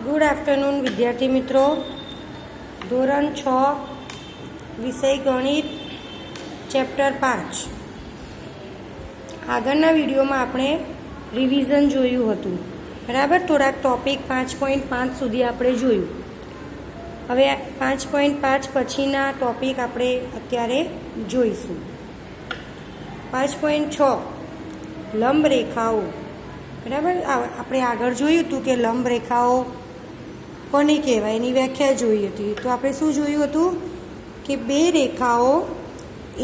Good afternoon વિદ્યાર્થી મિત્રો. ધોરણ 6 વિષય ગણિત ચેપ્ટર 5. આગળના વિડીયોમાં આપણે રિવિઝન જોયું હતું, બરાબર. થોડાક ટોપિક 5.5 સુધી આપણે જોયું. હવે 5.5 પછીના ટોપિક આપણે અત્યારે જોઈશું. 5.6 લંબ રેખાઓ, બરાબર. આપણે આગળ જોયું હતું કે લંબ રેખાઓ કોને કહેવાય એની વ્યાખ્યા જોઈ હતી. તો આપણે શું જોયું હતું કે બે રેખાઓ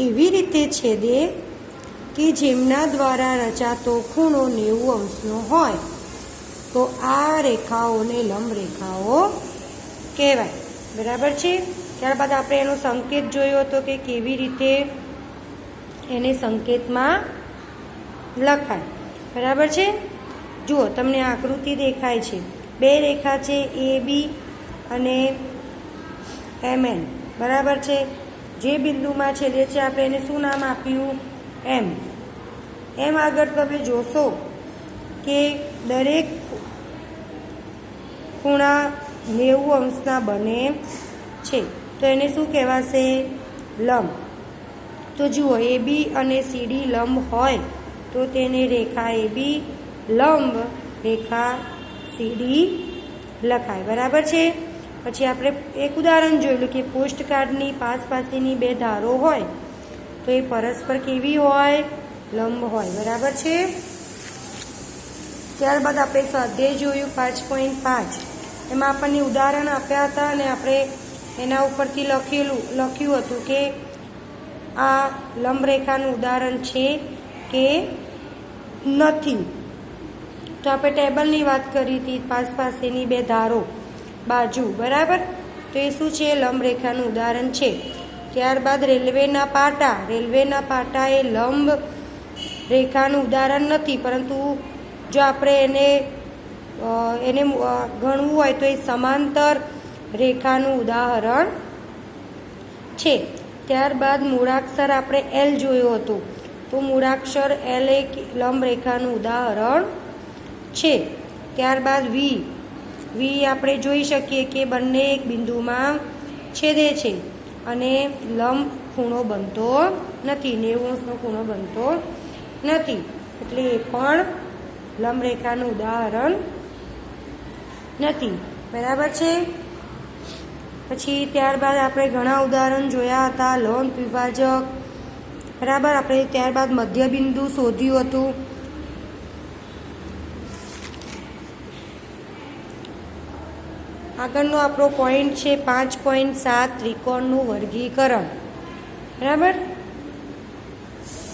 એવી રીતે છેદે કે જેમના દ્વારા રચાતો ખૂણો 90 અંશનો હોય તો આ રેખાઓને લંબ રેખાઓ કહેવાય, બરાબર છે. ત્યારબાદ આપણે એનો સંકેત જોયો હતો કે કેવી રીતે એને સંકેતમાં લખાય, બરાબર છે. જુઓ, તમને આકૃતિ દેખાય છે. બે રેખા છે એ બી અને MN, બરાબર છે. જે બિંદુમાં છેદે છે આપણે એને શું નામ આપ્યું? એમ આગળ તમે જોશો કે દરેક ખૂણા 90 અંશના બને છે તો એને શું કહેવાશે? લંબ. તો જુઓ, AB અને CD લંબ હોય તો તેને રેખા AB લંબ રેખા CD લખાય, બરાબર છે. પછી આપણે એક ઉદાહરણ જોયેલું કે પોસ્ટકાર્ડની પાસેની બે ધારો હોય તો એ પરસ્પર કેવી હોય? લંબ હોય, બરાબર છે. ત્યારબાદ આપણે સ્વાધ્યાય જોયું 5.5. એમાં આપણને ઉદાહરણ આપ્યા હતા અને આપણે એના ઉપરથી લખ્યું હતું કે આ લંબરેખાનું ઉદાહરણ છે કે નથી. તો આપણે ટેબલની વાત કરી હતી, પાસેની બે ધારો બાજુ, બરાબર. તો એ શું છે? લંબરેખાનું ઉદાહરણ છે. ત્યારબાદ રેલવેના પાટા એ લંબ રેખાનું ઉદાહરણ નથી, પરંતુ જો આપણે એને ગણવું હોય તો એ સમાંતર રેખાનું ઉદાહરણ છે. ત્યારબાદ મૂળાક્ષર આપણે L જોયો હતો, તો મૂળાક્ષર L એક લંબ રેખાનું ઉદાહરણ છે. ત્યારબાદ V આપણે જોઈ શકીએ કે બંને એક બિંદુમાં છેદે છે અને લંબ ખૂણો બનતો નથી, 90 અંશનો ખૂણો બનતો નથી, એટલે એ પણ લંબ રેખાનું ઉદાહરણ નથી, બરાબર છે. પછી ત્યારબાદ આપણે ઘણા ઉદાહરણ જોયા હતા. લંબ દ્વિભાજક, બરાબર. આપણે ત્યારબાદ મધ્યબિંદુ શોધ્યું હતું. આગળનો આપણો પોઈન્ટ છે 5.7 ત્રિકોણનું વર્ગીકરણ, બરાબર.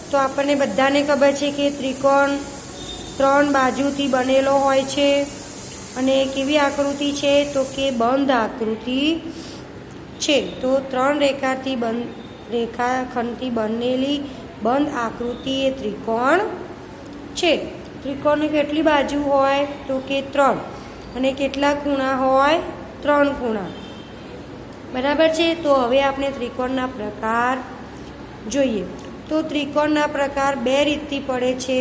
તો આપણને બધાને ખબર છે કે ત્રિકોણ 3 બાજુથી બનેલો હોય છે અને કેવી આકૃતિ છે? તો કે બંધ આકૃતિ છે. તો 3 રેખાખંડથી બનેલી બંધ આકૃતિ એ ત્રિકોણ છે. ત્રિકોણની કેટલી બાજુ હોય? તો કે 3. અને કેટલા ખૂણા હોય? 3 ખૂણા, બરાબર છે. તો હવે આપણે ત્રિકોણના પ્રકાર જોઈએ. તો ત્રિકોણના પ્રકાર બે રીતથી પડે છે,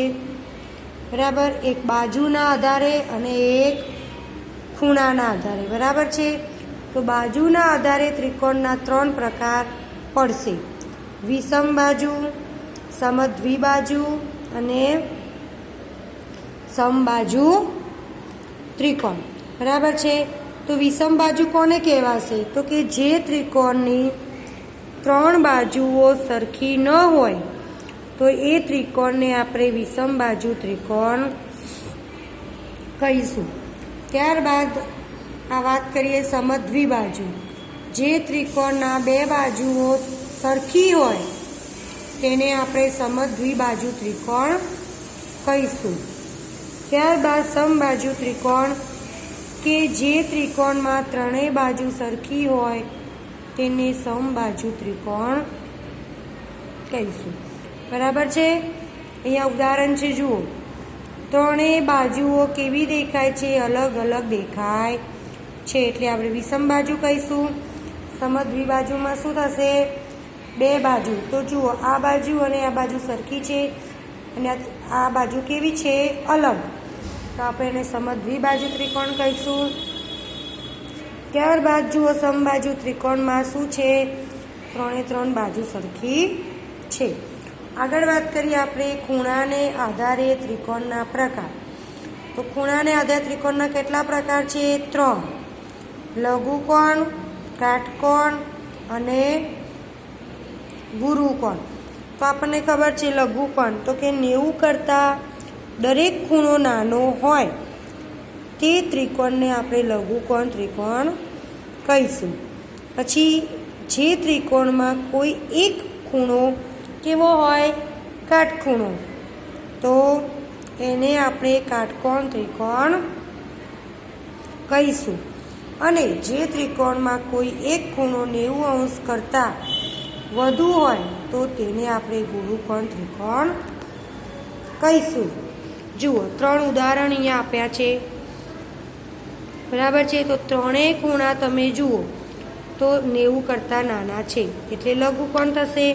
બરાબર. એક બાજુના આધારે અને એક ખૂણાના આધારે, બરાબર છે. તો બાજુના આધારે ત્રિકોણના 3 પ્રકાર પડશે: વિષમ બાજુ, સમદ્વિબાજુ અને સમબાજુ ત્રિકોણ, બરાબર છે. તો વિષમ બાજુ કોને કહેવાશે? તો કે જે ત્રિકોણની 3 બાજુઓ સરખી ન હોય તો એ ત્રિકોણને આપણે વિષમ બાજુ ત્રિકોણ કહીશું. ત્યારબાદ આ વાત કરીએ સમદ્વિબાજુ. જે ત્રિકોણના 2 બાજુઓ સરખી હોય તેને આપણે સમદ્વિબાજુ ત્રિકોણ કહીશું. ત્યારબાદ સમબાજુ ત્રિકોણ, કે જે ત્રિકોણમાં 3 બાજુ સરખી હોય તેને સમબાજુ ત્રિકોણ કહીશું, બરાબર છે. અહીંયા ઉદાહરણ છે, જુઓ. 3 બાજુઓ કેવી દેખાય છે? અલગ અલગ દેખાય છે, એટલે આપણે વિષમ બાજુ કહીશું. સમદ્વિબાજુમાં શું થશે? 2 બાજુ. તો જુઓ, આ બાજુ અને આ બાજુ સરખી છે અને આ બાજુ કેવી છે? અલગ. તો આપણે એને સમદ્વિબાજુ ત્રિકોણ કહીશું. ત્યારબાદ જુઓ સમબાજુ ત્રિકોણમાં શું છે, 3 બાજુ સરખી છે. આગળ વાત કરીએ આપણે ખૂણાને આધારે ત્રિકોણના પ્રકાર. તો ખૂણાને આધારે ત્રિકોણના કેટલા પ્રકાર છે? 3. લઘુકોણ, કાટકોણ અને ગુરુકોણ. તો આપણને ખબર છે લઘુકોણ તો કે 90 કરતાં દરેક ખૂણો નાનો હોય તે ત્રિકોણને આપણે લઘુકોણ ત્રિકોણ કહીશું. પછી જે ત્રિકોણમાં કોઈ એક ખૂણો કેવો હોય? કાટખૂણો, તો એને આપણે કાટકોણ ત્રિકોણ કહીશું. અને જે ત્રિકોણમાં કોઈ એક ખૂણો 90 અંશ કરતાં વધુ હોય તો તેને આપણે ગુરુકોણ ત્રિકોણ કહીશું. જુઓ 3 ઉદાહરણ અહીંયા આપ્યા છે, બરાબર છે. તો ત્રણેય ખૂણા તમે જુઓ તો 90 કરતાં નાના છે એટલે લઘુકોણ થશે.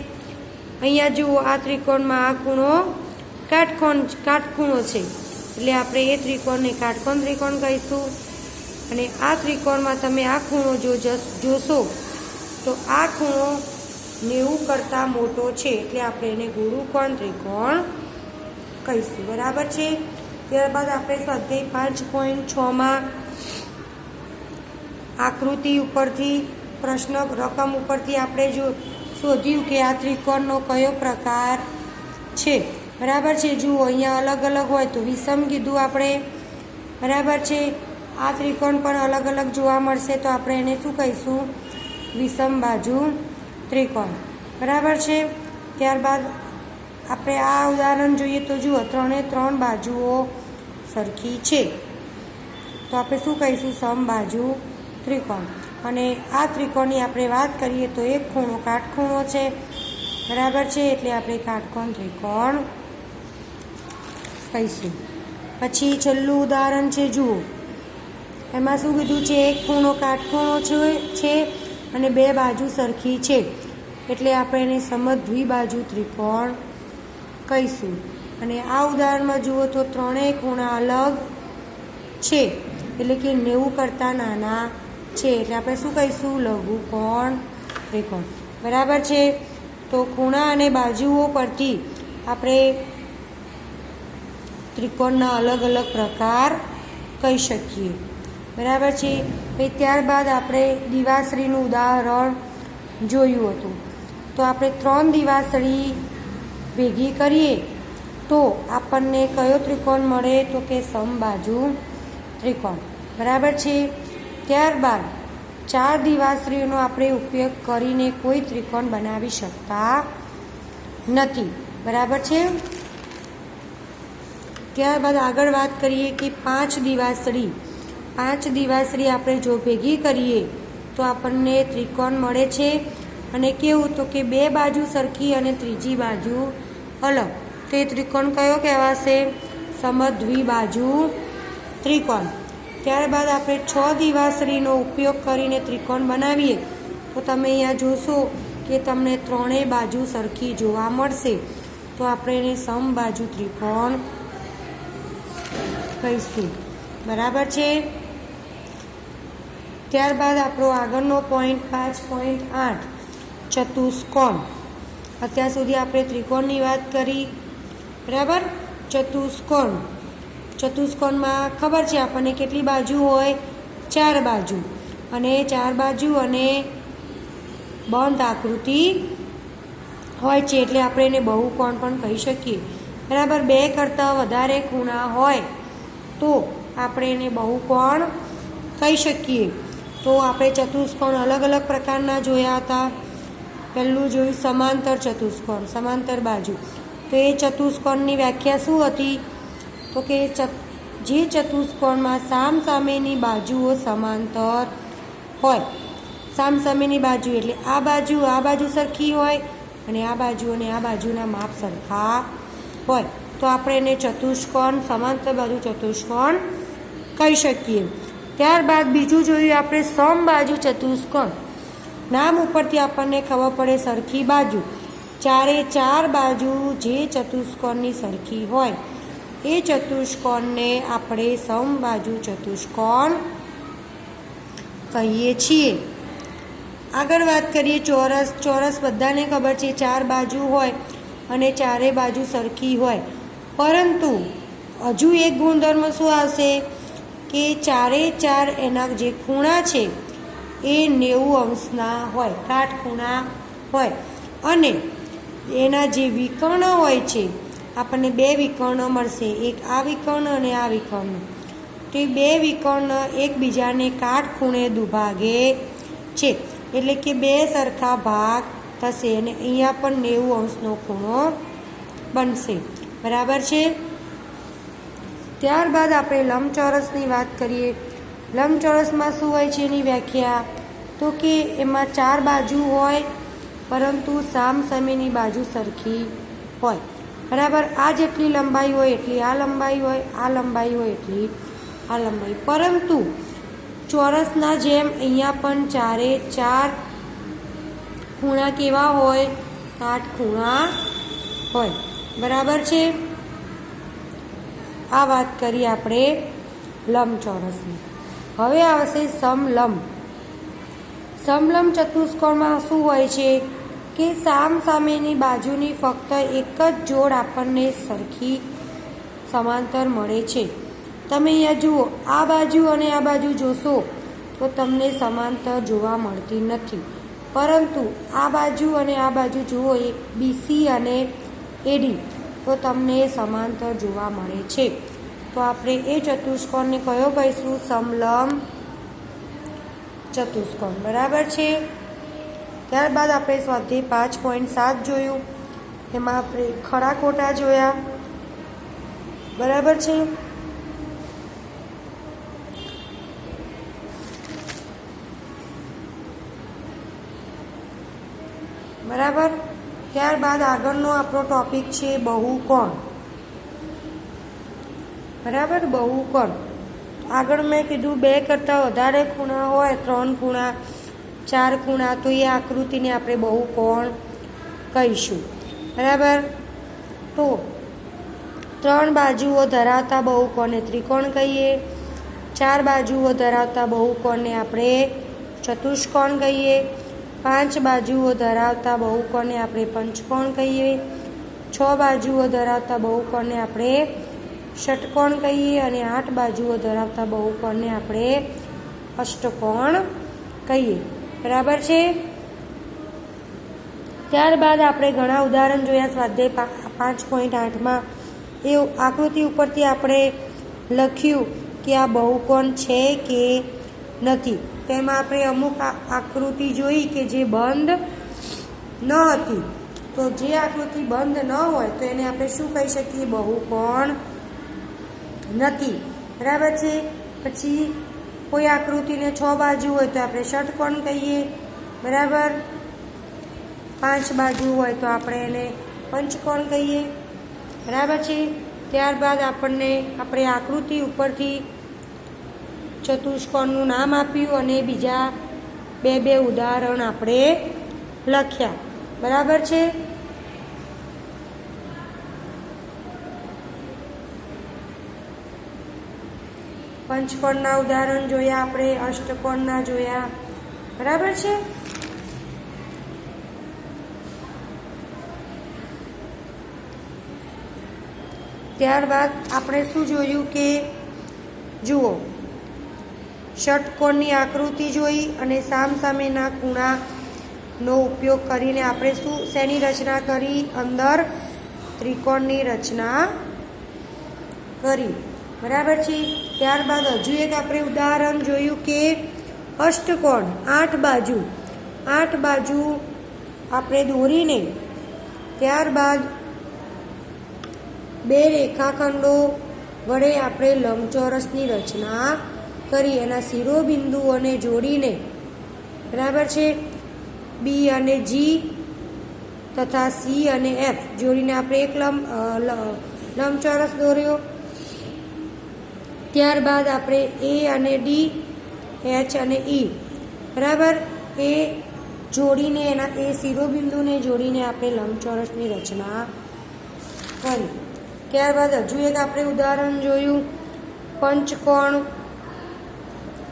અહીંયા જુઓ આ ત્રિકોણમાં આ ખૂણો કાટખૂણો છે એટલે આપણે એ ત્રિકોણને કાટકોણ ત્રિકોણ કહીશું. અને આ ત્રિકોણમાં તમે આ ખૂણો જોશો તો આ ખૂણો 90 કરતાં મોટો છે એટલે આપણે એને ગુરુકોણ ત્રિકોણ કહીશું. બરાબર છે. ત્યારબાદ આપણે સ્વાધ્યાય 5.6માં આકૃતિ ઉપરથી પ્રશ્ન રકમ ઉપરથી આપણે શોધ્યું કે આ ત્રિકોણનો કયો પ્રકાર છે. બરાબર છે. જુઓ અહીંયા અલગ અલગ હોય તો વિષમ કીધું આપણે. બરાબર છે. આ ત્રિકોણ પણ અલગ અલગ જોવા મળશે તો આપણે એને શું કહીશું? વિષમ બાજુ ત્રિકોણ. બરાબર છે. ત્યારબાદ આપણે આ ઉદાહરણ જોઈએ તો જુઓ 3 બાજુઓ સરખી છે તો આપણે શું કહીશું? સમબાજુ ત્રિકોણ. અને આ ત્રિકોણની આપણે વાત કરીએ તો એક ખૂણો કાટખૂણો છે. બરાબર છે. એટલે આપણે કાટકોણ ત્રિકોણ કહીશું. પછી છેલ્લું ઉદાહરણ છે, જુઓ એમાં શું કીધું છે? એક ખૂણો કાટખૂણો છે અને 2 બાજુ સરખી છે એટલે આપણે એને સમદ્વિબાજુ ત્રિકોણ કહીશું. અને આ ઉદાહરણમાં જુઓ તો ત્રણેય ખૂણા અલગ છે એટલે કે 90 કરતાં નાના છે એટલે આપણે શું કહીશું? લઘુકોણ ત્રિકોણ. બરાબર છે. તો ખૂણા અને બાજુઓ પરથી આપણે ત્રિકોણના અલગ અલગ પ્રકાર કહી શકીએ. બરાબર છે. ત્યારબાદ આપણે દિવાસળીનું ઉદાહરણ જોયું હતું. તો આપણે 3 દિવાસળી ભેગી કરીએ તો આપણને કયો ત્રિકોણ મળે? તો કે સમબાજુ ત્રિકોણ. બરાબર છે. ત્યારબાદ 4 દિવાસળીઓનો આપણે ઉપયોગ કરીને કોઈ ત્રિકોણ બનાવી શકતા નથી. બરાબર છે. ત્યારબાદ આગળ વાત કરીએ કે 5 દિવાસળી આપણે જો ભેગી કરીએ તો આપણને ત્રિકોણ મળે છે. અને કેવું? તો કે 2 બાજુ સરખી અને ત્રીજી બાજુ અલગ. તો એ ત્રિકોણ કયો કહેવાશે? સમદ્વિબાજુ ત્રિકોણ. ત્યારબાદ આપણે 6 દિવાસળીનો ઉપયોગ કરીને ત્રિકોણ બનાવીએ તો તમે અહીંયા જોશો કે તમને 3 બાજુ સરખી જોવા મળશે તો આપણે એને સમબાજુ ત્રિકોણ કહીશું. બરાબર છે. ત્યારબાદ આપણો આગળનો પોઈન્ટ 5.8 ચતુષ્કોણ. અત્યાર સુધી આપણે ત્રિકોણની વાત કરી. બરાબર. ચતુષ્કોણમાં ખબર છે આપણને કેટલી બાજુ હોય? 4 બાજુ. અને 4 બાજુ અને બંધ આકૃતિ હોય છે એટલે આપણે એને બહુકોણ પણ કહી શકીએ. બરાબર. 2 કરતાં વધારે ખૂણા હોય તો આપણે એને બહુકોણ કહી શકીએ. તો આપણે ચતુષ્કોણ અલગ અલગ પ્રકારના જોયા હતા. પહેલું જોયું સમાંતર ચતુષ્કોણ, સમાંતર બાજુ. તો એ ચતુષ્કોણની વ્યાખ્યા શું હતી? તો કે જે ચતુષ્કોણમાં સામસામેની બાજુઓ સમાંતર હોય. સામસામેની બાજુ એટલે આ બાજુ સરખી હોય અને આ બાજુના માપ સરખા હોય તો આપણે એને ચતુષ્કોણ, સમાંતર બાજુ ચતુષ્કોણ કહી શકીએ. ત્યારબાદ બીજું જોયું આપણે સમબાજુ ચતુષ્કોણ. નામ ઉપરથી આપણને ખબર પડે સરખી બાજુ. 4 બાજુ જે ચતુષ્કોણની સરખી હોય એ ચતુષ્કોણને આપણે સમબાજુ ચતુષ્કોણ કહીએ છીએ। આગળ વાત કરીએ ચોરસ। ચોરસ બધાને ખબર છે 4 બાજુ હોય અને ચારે બાજુ સરખી હોય, પરંતુ હજુ એક ગુણધર્મ શું આવશે કે ચારે ચાર એના જે ખૂણા છે એ 90 અંશના હોય, કાટખૂણા હોય, અને એના જે વિકર્ણ હોય છે આપણને 2 વિકર્ણ મળશે, એક આ વિકર્ણ અને આ વિકર્ણ। તો એ 2 વિકર્ણ એકબીજાને કાટખૂણે દુભાગે છે, એટલે કે 2 સરખા ભાગ થશે અને અહીંયા પણ 90 અંશનો ખૂણો બનશે। બરાબર છે। ત્યારબાદ આપણે લંબચોરસની વાત કરીએ। લંબચોરસમાં શું હોય છે એની વ્યાખ્યા, તો કે એમાં 4 બાજુ હોય પરંતુ સામસામેની બાજુ સરખી હોય। બરાબર, આ જેટલી લંબાઈ હોય એટલી આ લંબાઈ હોય, આ લંબાઈ હોય એટલી આ લંબાઈ, પરંતુ ચોરસના જેમ અહીંયા પણ ચારે ચાર ખૂણા કેવા હોય, કાટખૂણા હોય। બરાબર છે। આ વાત કરી આપણે લંબચોરસની। હવે આવશે સમલંબ। સમલંબ ચતુષ્કોણમાં શું હોય છે કે સામસામેની બાજુની ફક્ત એક જ જોડ આપણને સરખી સમાંતર મળે છે। તમે અહીંયા જુઓ, આ બાજુ અને આ બાજુ જોશો તો તમને સમાંતર જોવા મળતી નથી, પરંતુ આ બાજુ અને આ બાજુ જુઓ, એક બીસી અને એડી, તો તમને સમાંતર જોવા મળે છે। તો આપણે એ ચતુષ્કોણને કયો કહીશું? સમલંબ ચતુષ્કોણ। બરાબર છે। ત્યારબાદ આપણે સ્વાધ્યાય 5.7 જોયું, એમાં આપણે ખરા ખોટા જોયા। બરાબર છે। બરાબર, ત્યારબાદ આગળનો આપણો ટોપિક છે બહુકોણ। બરાબર, બહુકોણ। આગળ મેં કીધું 2 કરતાં વધારે ખૂણા હોય, 3 ખૂણા, 4 ખૂણા, તો એ આકૃતિને આપણે બહુકોણ કહીશું। બરાબર, તો 3 બાજુઓ ધરાવતા બહુકોણને ત્રિકોણ કહીએ, 4 બાજુઓ ધરાવતા બહુકોણને આપણે ચતુષ્કોણ કહીએ, 5 બાજુઓ ધરાવતા બહુકોણને આપણે પંચકોણ કહીએ, 6 બાજુઓ ધરાવતા બહુકોણને આપણે ષટકોણ કહીએ, અને 8 બાજુઓ ધરાવતા બહુકોણને આપણે અષ્ટકોણ કહીએ। બરાબર છે। ત્યારબાદ આપણે ઘણા ઉદાહરણ જોયા સ્વાધ્યાય 5.8માં। એ આકૃતિ ઉપરથી આપણે લખ્યું કે આ બહુકોણ છે કે નથી। તેમાં આપણે અમુક આકૃતિ જોઈ કે જે બંધ ન હતી, તો જે આકૃતિ બંધ ન હોય તો એને આપણે શું કહી શકીએ? બહુકોણ નથી। બરાબર છે। પછી કોઈ આકૃતિને 6 બાજુ હોય તો આપણે ષટકોણ કહીએ। બરાબર, 5 બાજુ હોય તો આપણે એને પંચકોણ કહીએ। બરાબર છે। ત્યારબાદ આપણે આકૃતિ ઉપરથી ચતુષ્કોણનું નામ આપ્યું અને બીજા 2 ઉદાહરણ આપણે લખ્યા। બરાબર છે। પંચકોણના ઉદાહરણ જોયા આપણે, અષ્ટકોણના જોયા। બરાબર છે। ત્યારબાદ આપણે શું જોયું કે જુઓ, ષટકોણની આકૃતિ જોઈ અને સામસામેના ખૂણાનો ઉપયોગ કરીને આપણે શેની રચના કરી? અંદર ત્રિકોણની રચના કરી। બરાબર છે। ત્યારબાદ હજુ એક આપણે ઉદાહરણ જોયું કે અષ્ટકોણ, 8 બાજુ આપણે દોરીને ત્યારબાદ 2 રેખાખંડો વડે આપણે લંબચોરસની રચના કરી, એના શિરોબિંદુઓને જોડીને, બરાબર છે, બી અને જી તથા સી અને એફ જોડીને આપણે એક લંબચોરસ દોર્યો। ત્યારબાદ આપણે એ અને ડી, એચ અને ઈ, બરાબર, એ જોડીને એ શિરોબિંદુને જોડીને આપણે લંબચોરસની રચના કરી। ત્યારબાદ હજુ એક આપણે ઉદાહરણ જોયું પંચકોણ।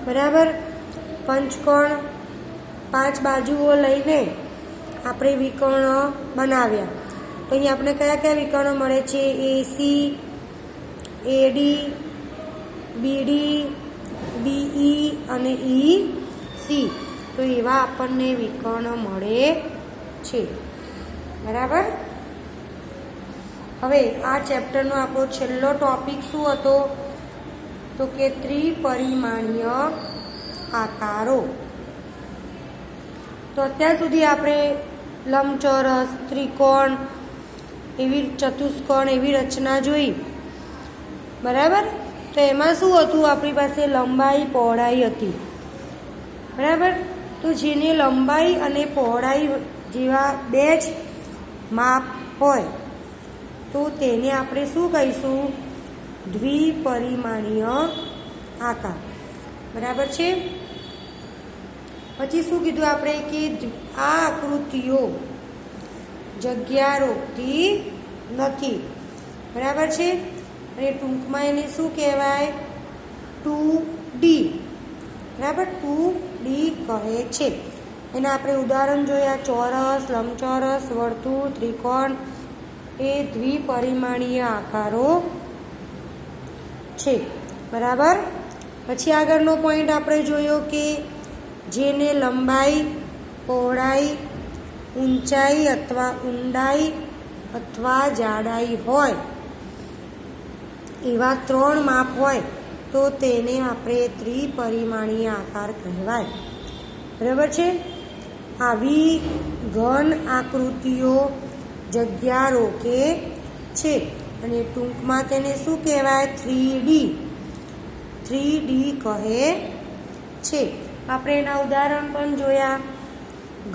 બરાબર, પંચકોણ 5 બાજુઓ લઈને આપણે વિકર્ણો બનાવ્યા. તો અહીં આપણે કયા કયા વિકર્ણો મળે છે? AC, AD, BD, BE અને EC. તો એવા આપણને વિકર્ણો મળે છે. બરાબર. હવે આ ચેપ્ટરનો આપણો છેલ્લો ટોપિક શું હતો? તો કે ત્રિપરિમાણીય આકારો. તો અત્યાર સુધી આપણે લંબચોરસ, ત્રિકોણ, એવી ચતુષ્કોણ એવી રચના જોઈ. બરાબર. તો એમાં શું હતું? આપણી પાસે લંબાઈ પહોળાઈ હતી. બરાબર. તો જેને લંબાઈ અને પહોળાઈ જેવા બે જ માપ હોય તો તેને આપણે શું કહીશું? દ્વિપરિમાણીય આકાર. બરાબર છે. પછી શું કીધું આપણે? કે આ આકૃતિઓ જગ્યા રોકતી નથી. બરાબર છે. અને ટૂંકમાં એને શું કહેવાય? 2D. બરાબર. 2D કહે છે. એના આપણે ઉદાહરણ જોયા. ચોરસ, લંબચોરસ, વર્તુળ, ત્રિકોણ એ દ્વિપરિમાણીય આકારો છે. બરાબર. પછી આગળનો પોઈન્ટ આપણે જોયો કે જેને લંબાઈ, પહોળાઈ, ઊંચાઈ અથવા ઊંડાઈ અથવા જાડાઈ હોય એવા 3 માપ હોય તો તેને આપણે ત્રિપરિમાણીય આકાર કહેવાય. બરાબર છે. આવી ઘન આકૃતિઓ જગ્યા રોકે છે અને ટૂંકમાં તેને શું કહેવાય? 3D કહે છે. આપણે એના ઉદાહરણ પણ જોયા.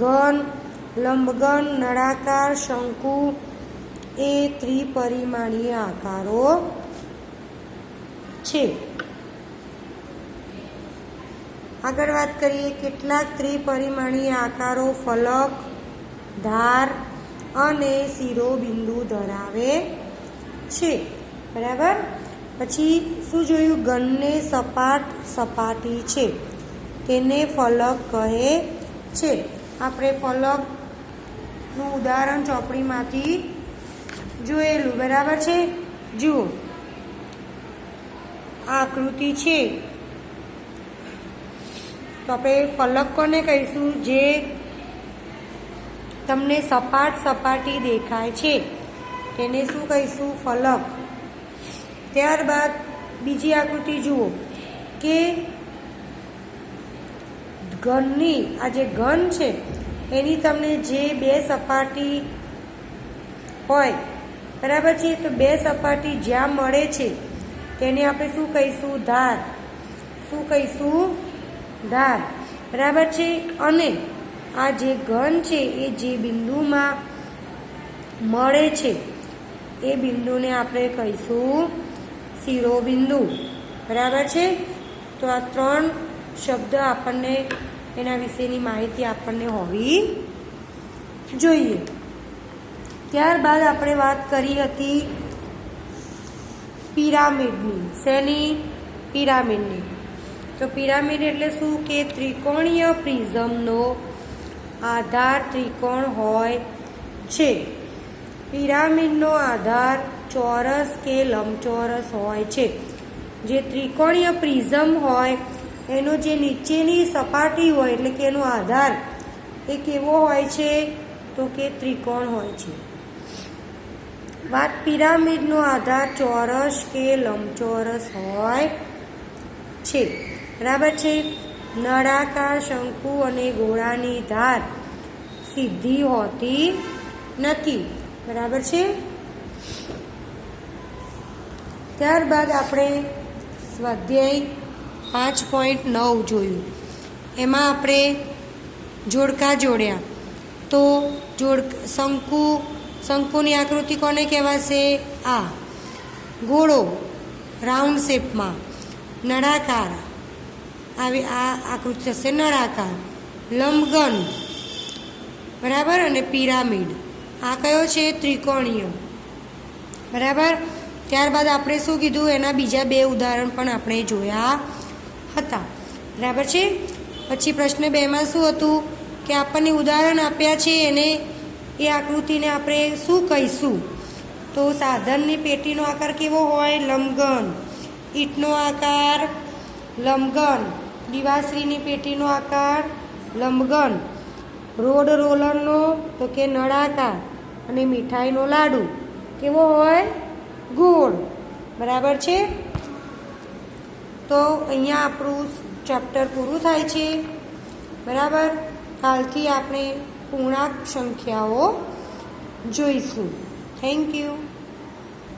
ઘન, લંબઘન, નળાકાર, શંકુ એ ત્રિપરિમાણીય આકારો છે. આગળ વાત કરીએ. કેટલાક ત્રિપરિમાણીય આકારો ફલક, ધાર અને શિરોબિંદુ ધરાવે છે. બરાબર. પછી શું જોયું? ઘનને સપાટ સપાટી છે તેને ફલક કહે છે. આપણે ફલકનું ઉદાહરણ ચોપડીમાંથી જોયેલું. બરાબર છે. જુઓ, આ આકૃતિ છે તો આપણે ફલક કોને કહીશું? જે તમને સપાટ સપાટી દેખાય છે તેને શું કહીશું? ફલક. ત્યારબાદ બીજી આકૃતિ જુઓ કે ઘનની, આ જે ઘન છે એની તમને જે 2 સપાટી હોય. બરાબર છે. તો 2 સપાટી જ્યાં મળે છે તેને આપણે શું કહીશું? ધાર. શું કહીશું? ધાર. બરાબર છે. અને આ જે ઘન છે એ જે બિંદુમાં મળે છે એ બિંદુને આપણે કહીશું શિરોબિંદુ. બરાબર છે. તો આ 3 શબ્દ આપણને એના વિશેની માહિતી આપણને હોવી જોઈએ. ત્યારબાદ આપણે વાત કરી હતી પિરામિડની. શેની? પિરામિડની. તો પિરામિડ એટલે શું? કે ત્રિકોણીય પ્રિઝમનો આધાર ત્રિકોણ હોય છે. પિરામિડનો આધાર ચોરસ કે લંબચોરસ હોય છે. જે ત્રિકોણીય પ્રિઝમ હોય એનો જે નીચેની સપાટી હોય એટલે કે એનો આધાર એ કેવો હોય છે? તો કે ત્રિકોણ હોય છે. વાત પિરામિડનો આધાર ચોરસ કે લંબચોરસ હોય છે. બરાબર છે. નળાકાર, શંકુ અને ગોળાની ધાર સીધી હોતી નથી. બરાબર છે. ત્યારબાદ આપણે સ્વાધ્યાય 5.9 જોયું. એમાં આપણે જોડકા જોડ્યા. તો શંકુની આકૃતિ કોને કહેવાશે? આ ગોળો રાઉન્ડ શેપમાં. નળાકાર આવી આ આકૃતિ થશે નળાકાર. લંબઘન. બરાબર. અને પિરામિડ આ કયો છે? ત્રિકોણીય. બરાબર. ત્યારબાદ આપણે શું કીધું? એના બીજા 2 ઉદાહરણ પણ આપણે જોયા હતા. બરાબર છે. પછી પ્રશ્ન 2માં શું હતું કે આપણને ઉદાહરણ આપ્યા છે એને એ આકૃતિને આપણે શું કહીશું? તો સાધનની પેટીનો આકાર કેવો હોય? લંબઘન. ઈંટનો આકાર લંબઘન. દિવાશ્રીની પેટીનો આકાર લંબઘન. રોડ રોલરનો તો કે નળાકાર. અને મીઠાઈનો લાડુ કેવો હોય? ગોળ. બરાબર છે. તો અહીંયા આપણું ચેપ્ટર પૂરું થાય છે. બરાબર. કાલથી આપણે પૂર્ણાંક સંખ્યાઓ જોઈશું. Thank you.